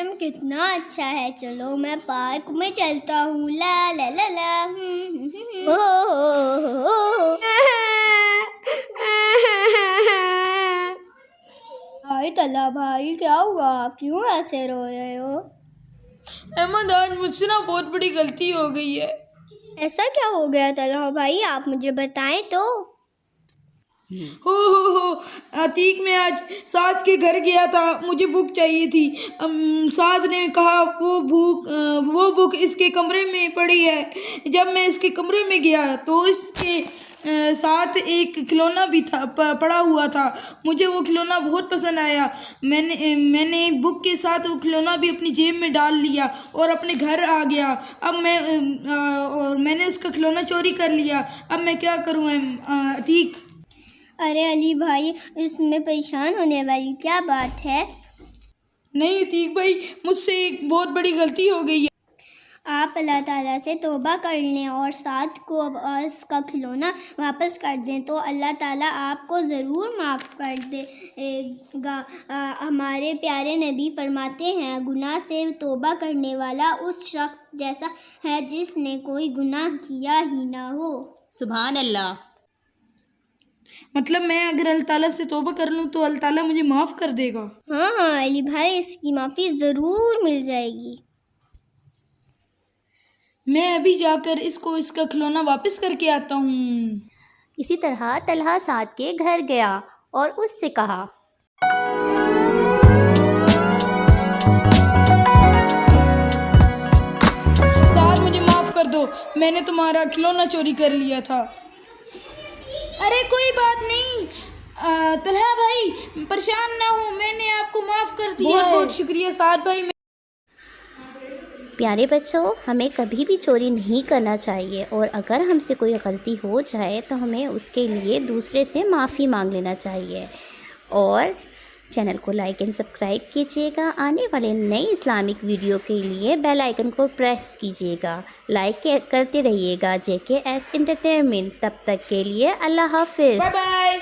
موسم کتنا اچھا ہے، چلو میں پارک میں چلتا ہوں، لا لا لا لا بھائی طلحہ بھائی کیا ہوا، آپ کیوں ایسے رو رہے ہو؟ احمد آج مجھ سے بہت بڑی غلطی ہو گئی ہے۔ ایسا کیا ہو گیا طلحہ بھائی، آپ مجھے بتائیں تو۔ ہو عتیق، میں آج سعد کے گھر گیا تھا، مجھے بک چاہیے تھی۔ سعد نے کہا وہ بک اس کے کمرے میں پڑی ہے۔ جب میں اس کے کمرے میں گیا تو اس کے ساتھ ایک کھلونا بھی پڑا ہوا تھا۔ مجھے وہ کھلونا بہت پسند آیا۔ میں نے بک کے ساتھ وہ کھلونا بھی اپنی جیب میں ڈال لیا اور اپنے گھر آ گیا۔ اب میں نے اس کا کھلونا چوری کر لیا۔ اب میں کیا کروں عتیق؟ ارے علی بھائی، اس میں پریشان ہونے والی کیا بات ہے؟ نہیں عتیق بھائی، مجھ سے ایک بہت بڑی غلطی ہو گئی ہے۔ آپ اللہ تعالیٰ سے توبہ کر لیں اور سعد کو اس کا کھلونا واپس کر دیں تو اللہ تعالیٰ آپ کو ضرور معاف کر دے گا۔ ہمارے پیارے نبی فرماتے ہیں، گناہ سے توبہ کرنے والا اس شخص جیسا ہے جس نے کوئی گناہ کیا ہی نہ ہو۔ سبحان اللہ۔ مطلب میں اگر اللہ تعالیٰ سے توبہ کر لوں تو اللہ تعالیٰ مجھے معاف کر دے گا؟ ہاں علی بھائی، اس کی معافی ضرور مل جائے گی۔ میں ابھی جا کر اس کا کھلونا واپس کر کے آتا ہوں۔ اسی طرح طلحہ سعد کے گھر گیا اور اس سے کہا، سعد مجھے معاف کر دو، میں نے تمہارا کھلونا چوری کر لیا تھا۔ ارے کوئی بات نہیں طلحہ بھائی، پریشان نہ ہو، میں نے آپ کو معاف کر دیا۔ بہت بہت شکریہ سعد بھائی۔ پیارے بچوں، ہمیں کبھی بھی چوری نہیں کرنا چاہیے، اور اگر ہم سے کوئی غلطی ہو جائے تو ہمیں اس کے لیے دوسرے سے معافی مانگ لینا چاہیے۔ اور چینل کو لائک اینڈ سبسکرائب کیجیے گا۔ آنے والے نئی اسلامک ویڈیو کے لیے بیل آئیکن کو پریس کیجیے گا۔ لائک کرتے رہیے گا JKS انٹرٹینمنٹ۔ تب تک کے لیے اللہ حافظ۔ Bye bye.